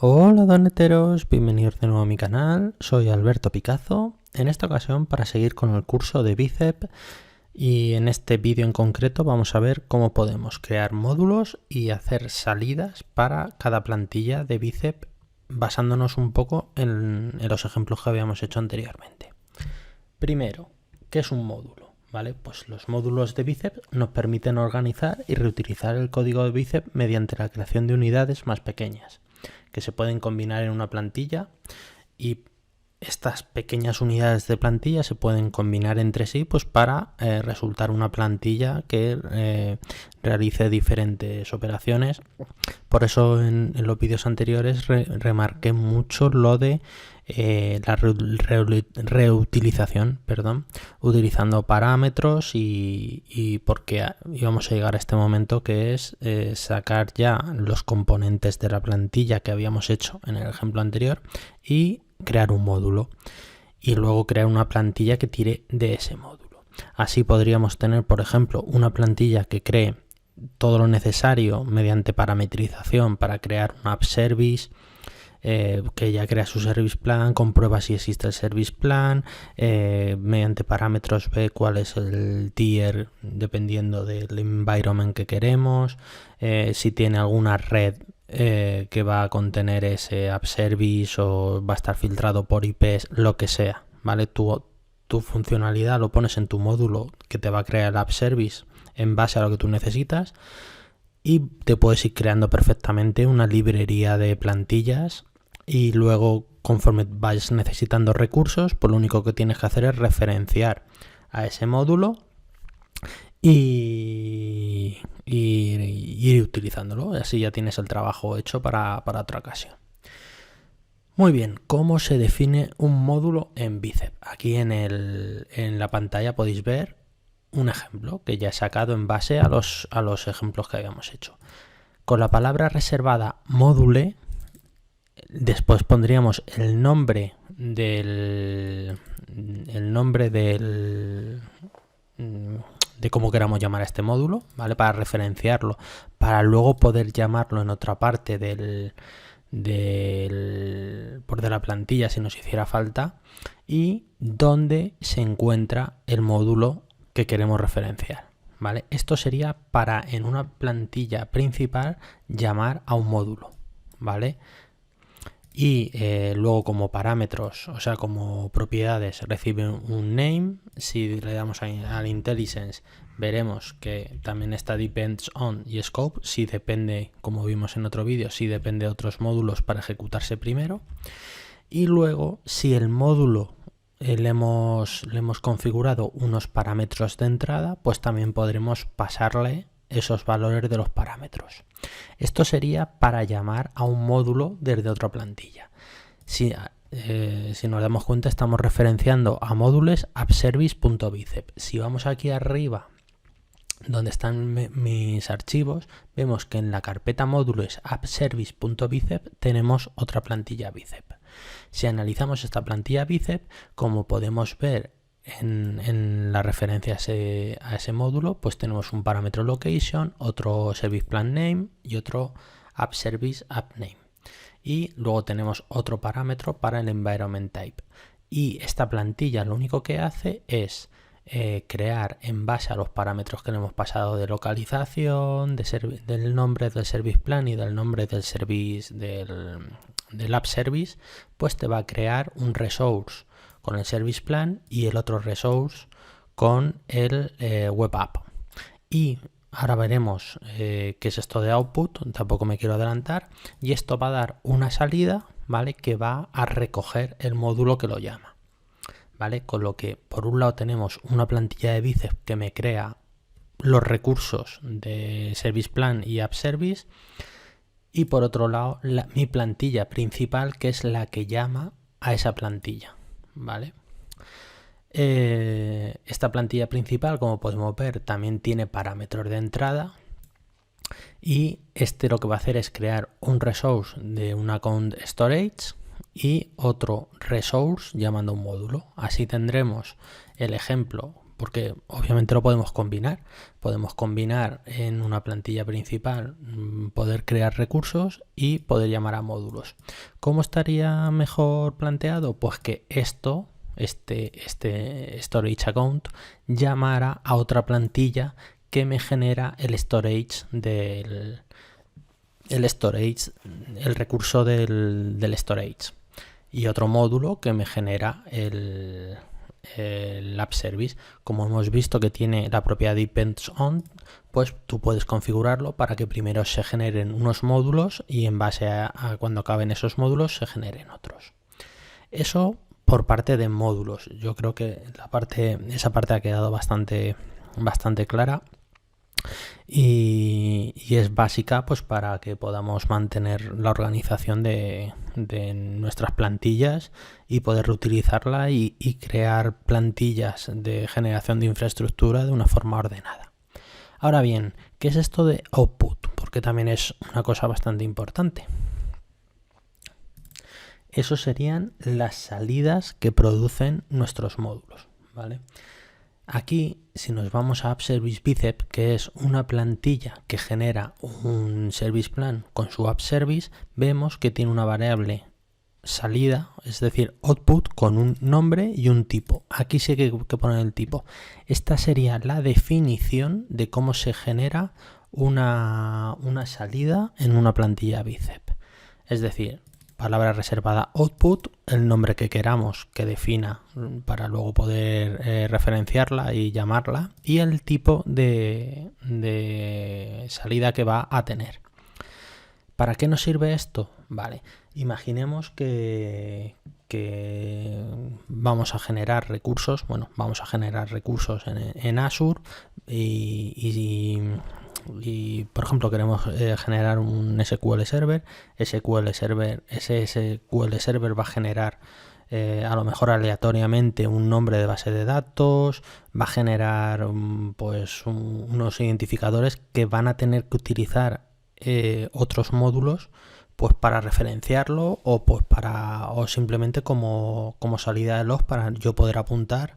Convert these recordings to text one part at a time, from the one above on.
Hola doneteros, bienvenidos de nuevo a mi canal, soy Alberto Picazo, en esta ocasión para seguir con el curso de Bicep y en este vídeo en concreto vamos a ver cómo podemos crear módulos y hacer salidas para cada plantilla de Bicep basándonos un poco en los ejemplos que habíamos hecho anteriormente. Primero, ¿qué es un módulo? ¿Vale? Pues los módulos de Bicep nos permiten organizar y reutilizar el código de Bicep mediante la creación de unidades más pequeñas que se pueden combinar en una plantilla, y estas pequeñas unidades de plantilla se pueden combinar entre sí pues para resultar una plantilla que realice diferentes operaciones. Por eso en los vídeos anteriores remarqué mucho lo de la reutilización, utilizando parámetros y porque íbamos a llegar a este momento que es sacar ya los componentes de la plantilla que habíamos hecho en el ejemplo anterior y crear un módulo y luego crear una plantilla que tire de ese módulo. Así podríamos tener, por ejemplo, una plantilla que cree todo lo necesario mediante parametrización para crear un app service, que ya crea su service plan, comprueba si existe el service plan, mediante parámetros ve cuál es el tier dependiendo del environment que queremos, si tiene alguna red que va a contener ese app service o va a estar filtrado por IPs, lo que sea, ¿vale? Tu funcionalidad lo pones en tu módulo que te va a crear el app service en base a lo que tú necesitas y te puedes ir creando perfectamente una librería de plantillas y luego conforme vayas necesitando recursos, pues lo único que tienes que hacer es referenciar a ese módulo y ir utilizándolo. Así ya tienes el trabajo hecho para otra ocasión. Muy bien, ¿cómo se define un módulo en Bicep? Aquí en la pantalla podéis ver un ejemplo que ya he sacado en base a los ejemplos que habíamos hecho. Con la palabra reservada módule, después pondríamos el nombre de cómo queramos llamar a este módulo, ¿vale? Para referenciarlo, para luego poder llamarlo en otra parte de la plantilla si nos hiciera falta, y dónde se encuentra el módulo que queremos referenciar, ¿vale? Esto sería para en una plantilla principal llamar a un módulo, ¿vale? Y luego como parámetros, o sea como propiedades, recibe un name. Si le damos al IntelliSense veremos que también está depends on y scope, si depende, como vimos en otro vídeo, si depende de otros módulos para ejecutarse primero. Y luego si el módulo le hemos configurado unos parámetros de entrada, pues también podremos pasarle esos valores de los parámetros. Esto sería para llamar a un módulo desde otra plantilla. Si nos damos cuenta, estamos referenciando a módulos appservice.bicep. Si vamos aquí arriba donde están mis archivos, vemos que en la carpeta módulos appservice.bicep tenemos otra plantilla Bicep. Si analizamos esta plantilla Bicep, como podemos ver en la referencia a ese módulo, pues tenemos un parámetro location, otro service plan name y otro app service app name. Y luego tenemos otro parámetro para el environment type. Y esta plantilla lo único que hace es crear en base a los parámetros que le hemos pasado de localización, del nombre del service plan y del nombre del service del app service, pues te va a crear un resource con el service plan y el otro resource con el web app. Y ahora veremos qué es esto de output, tampoco me quiero adelantar, y esto va a dar una salida, ¿vale? Que va a recoger el módulo que lo llama, ¿vale? Con lo que por un lado tenemos una plantilla de Bicep que me crea los recursos de service plan y app service, y por otro lado mi plantilla principal, que es la que llama a esa plantilla, ¿vale? Esta plantilla principal, como podemos ver, también tiene parámetros de entrada, y lo que va a hacer es crear un resource de un account storage y otro resource llamando un módulo. Así tendremos el ejemplo porque obviamente lo podemos combinar. Podemos combinar en una plantilla principal, poder crear recursos y poder llamar a módulos. ¿Cómo estaría mejor planteado? Pues que este storage account llamara a otra plantilla que me genera el storage el recurso del storage, y otro módulo que me genera el app service. Como hemos visto que tiene la propiedad depends on, pues tú puedes configurarlo para que primero se generen unos módulos y en base a cuando acaben esos módulos se generen otros. Eso por parte de módulos. Yo creo que esa parte ha quedado bastante clara. Y es básica pues para que podamos mantener la organización de nuestras plantillas y poder reutilizarla y crear plantillas de generación de infraestructura de una forma ordenada. Ahora bien, ¿qué es esto de output? Porque también es una cosa bastante importante. Eso serían las salidas que producen nuestros módulos, ¿vale? Aquí, si nos vamos a App Service Bicep, que es una plantilla que genera un service plan con su App Service, vemos que tiene una variable salida, es decir, output, con un nombre y un tipo. Aquí sí que poner el tipo. Esta sería la definición de cómo se genera una salida en una plantilla Bicep. Es decir, palabra reservada output, el nombre que queramos que defina para luego poder referenciarla y llamarla, y el tipo de salida que va a tener. ¿Para qué nos sirve esto? Vale, imaginemos que vamos a generar recursos. Bueno, vamos a generar recursos en Azure y por ejemplo queremos generar un SQL Server. Ese SQL Server va a generar a lo mejor aleatoriamente un nombre de base de datos, va a generar pues unos identificadores que van a tener que utilizar otros módulos pues para referenciarlo o pues o simplemente como salida de log para yo poder apuntar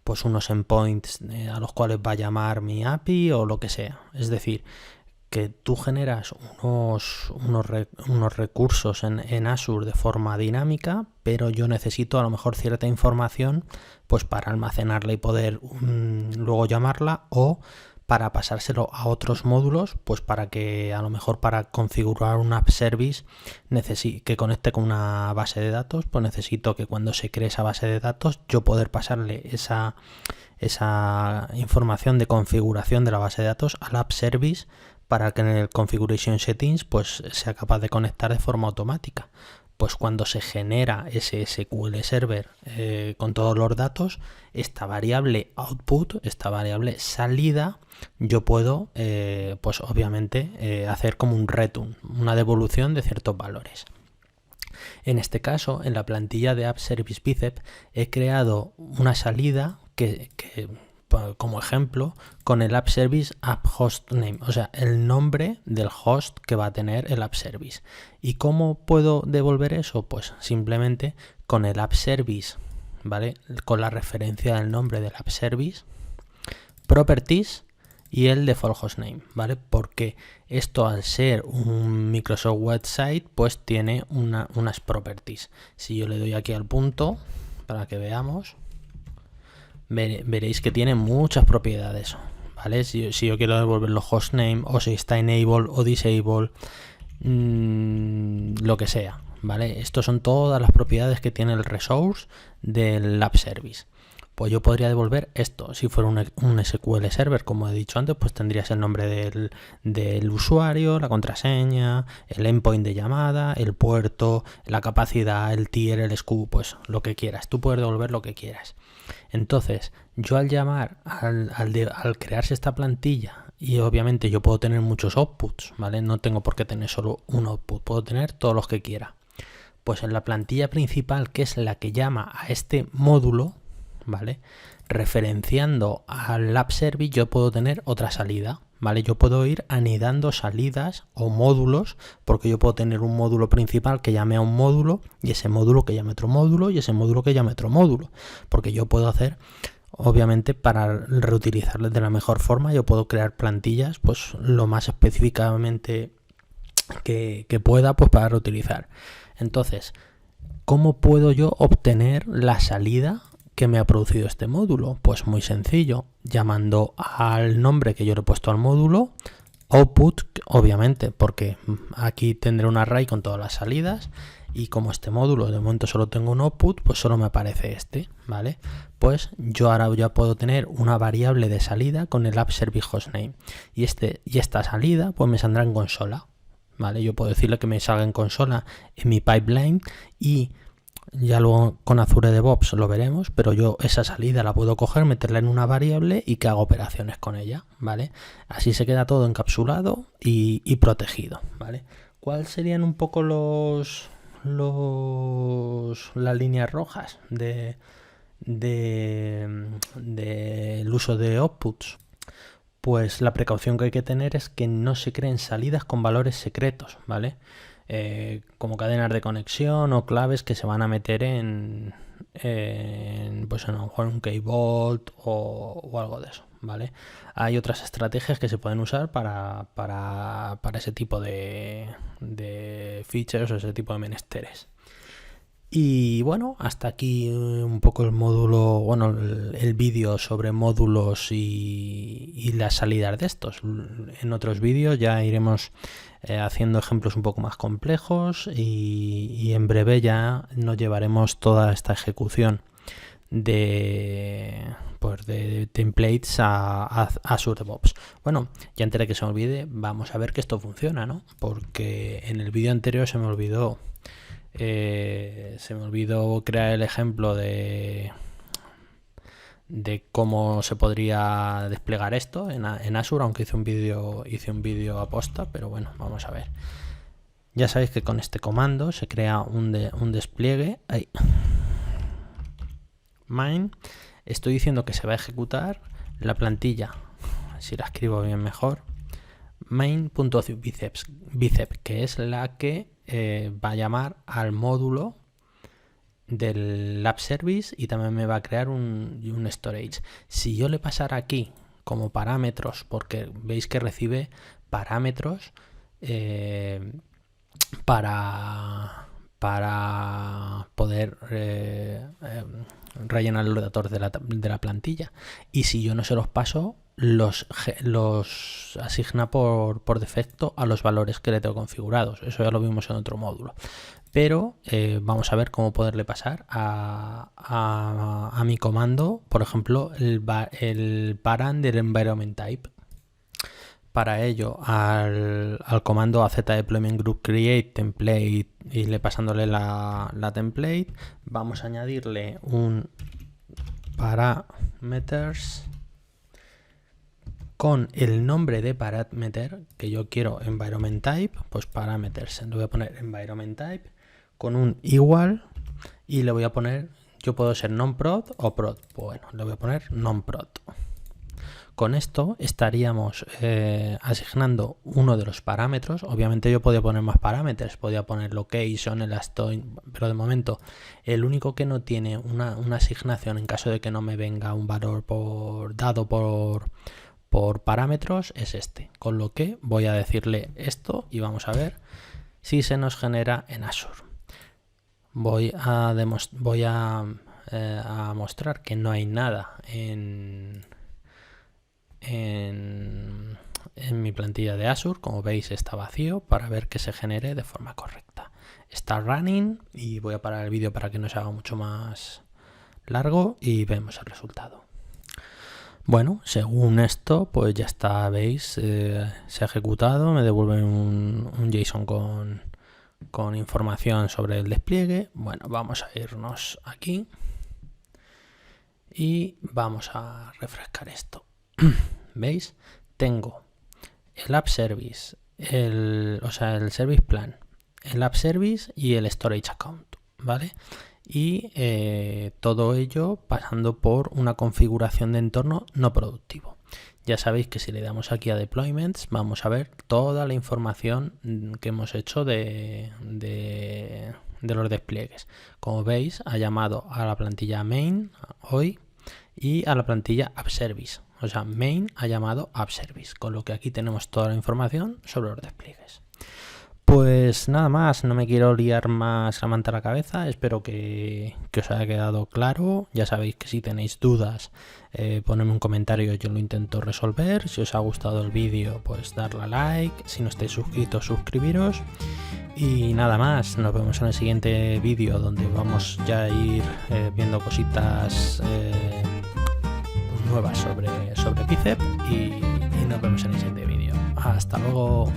pues unos endpoints a los cuales va a llamar mi API o lo que sea. Es decir, que tú generas unos recursos en Azure de forma dinámica, pero yo necesito a lo mejor cierta información pues para almacenarla y poder luego llamarla, o para pasárselo a otros módulos, pues para que a lo mejor para configurar un app service que conecte con una base de datos, pues necesito que cuando se cree esa base de datos yo poder pasarle esa información de configuración de la base de datos al app service para que en el configuration settings pues sea capaz de conectar de forma automática. Pues cuando se genera ese SQL Server con todos los datos, esta variable output, esta variable salida, yo puedo pues obviamente hacer como un return, una devolución de ciertos valores. En este caso, en la plantilla de App Service Bicep he creado una salida que como ejemplo con el App Service App Host Name, o sea, el nombre del host que va a tener el App Service. ¿Y cómo puedo devolver eso? Pues simplemente con el App Service, ¿vale? Con la referencia del nombre del App Service, Properties y el Default Host Name, ¿vale? Porque esto, al ser un Microsoft Website, pues tiene unas properties. Si yo le doy aquí al punto para que veamos, veréis que tiene muchas propiedades, ¿vale? Si yo quiero devolver los hostname, o si está enable o disable, lo que sea, ¿vale? Estos son todas las propiedades que tiene el resource del app service. Pues yo podría devolver esto. Si fuera un SQL Server, como he dicho antes, pues tendrías el nombre del usuario, la contraseña, el endpoint de llamada, el puerto, la capacidad, el tier, el SKU, pues lo que quieras. Tú puedes devolver lo que quieras. Entonces, yo al llamar, al crearse esta plantilla, y obviamente yo puedo tener muchos outputs, ¿vale? No tengo por qué tener solo un output, puedo tener todos los que quiera. Pues en la plantilla principal, que es la que llama a este módulo, ¿vale? Referenciando al app service, yo puedo tener otra salida, ¿vale? Yo puedo ir anidando salidas o módulos, porque yo puedo tener un módulo principal que llame a un módulo, y ese módulo que llame a otro módulo, y ese módulo que llame a otro módulo, porque yo puedo hacer obviamente para reutilizarlas de la mejor forma yo puedo crear plantillas pues lo más específicamente que pueda pues para reutilizar. Entonces, ¿cómo puedo yo obtener la salida que me ha producido este módulo? Pues muy sencillo, llamando al nombre que yo le he puesto al módulo, output, obviamente, porque aquí tendré un array con todas las salidas, y como este módulo de momento solo tengo un output, pues solo me aparece este, ¿vale? Pues yo ahora ya puedo tener una variable de salida con el app service hostname, y esta salida pues me saldrá en consola, ¿vale? Yo puedo decirle que me salga en consola en mi pipeline, y ya luego con Azure DevOps lo veremos, pero yo esa salida la puedo coger, meterla en una variable y que haga operaciones con ella, ¿vale? Así se queda todo encapsulado y protegido, ¿vale? ¿Cuáles serían un poco las líneas rojas del uso de outputs? Pues la precaución que hay que tener es que no se creen salidas con valores secretos, ¿vale? Como cadenas de conexión o claves que se van a meter pues a lo mejor un key vault o algo de eso, ¿vale? Hay otras estrategias que se pueden usar para ese tipo de features o ese tipo de menesteres. Y bueno, hasta aquí un poco el módulo, bueno, el vídeo sobre módulos y las salidas de estos. En otros vídeos ya iremos haciendo ejemplos un poco más complejos y en breve ya nos llevaremos toda esta ejecución de templates a Azure DevOps. Bueno, ya antes de que se me olvide, vamos a ver que esto funciona, ¿no? Porque en el vídeo anterior se me olvidó crear el ejemplo de cómo se podría desplegar esto en Azure, aunque hice un vídeo aposta, pero bueno, vamos a ver. Ya sabéis que con este comando se crea un despliegue. Ahí. Main. Estoy diciendo que se va a ejecutar la plantilla, si la escribo bien mejor, main.bicep, que es la que va a llamar al módulo del app service y también me va a crear un storage. Si yo le pasara aquí como parámetros, porque veis que recibe parámetros para poder rellenar los datos de la plantilla, y si yo no se los paso, los asigna por defecto a los valores que le tengo configurados. Eso ya lo vimos en otro módulo, pero vamos a ver cómo poderle pasar a mi comando, por ejemplo, el param del environment type. Para ello, al comando AZ deployment group create template, y pasándole la template, vamos a añadirle un parameters con el nombre de parameter que yo quiero, environment type, pues parameters. Le voy a poner environment type con un igual, y le voy a poner, yo puedo ser non-prod o prod, bueno, le voy a poner non-prod. Con esto estaríamos asignando uno de los parámetros. Obviamente yo podía poner más parámetros, podía poner location, elastic, pero de momento el único que no tiene una asignación en caso de que no me venga un valor dado por parámetros es este. Con lo que voy a decirle esto y vamos a ver si se nos genera en Azure. Voy a mostrar que no hay nada en mi plantilla de Azure. Como veis está vacío, para ver que se genere de forma correcta. Está running y voy a parar el vídeo para que no se haga mucho más largo y vemos el resultado. Bueno, según esto pues ya está, veis, se ha ejecutado, me devuelve un JSON con información sobre el despliegue. Bueno, vamos a irnos aquí y vamos a refrescar esto. ¿Veis? Tengo el app service, el service plan, el app service y el storage account, ¿vale? Y todo ello pasando por una configuración de entorno no productivo. Ya sabéis que si le damos aquí a deployments vamos a ver toda la información que hemos hecho de los despliegues. Como veis, ha llamado a la plantilla main hoy y a la plantilla app service. O sea, main ha llamado app service, con lo que aquí tenemos toda la información sobre los despliegues. Pues nada más, no me quiero liar más la manta a la cabeza, espero que os haya quedado claro. Ya sabéis que si tenéis dudas, ponedme un comentario, yo lo intento resolver. Si os ha gustado el vídeo, pues darle a like, si no estáis suscritos, suscribiros. Y nada más, nos vemos en el siguiente vídeo, donde vamos ya a ir viendo cositas nuevas sobre Bicep, y nos vemos en el siguiente vídeo. Hasta luego.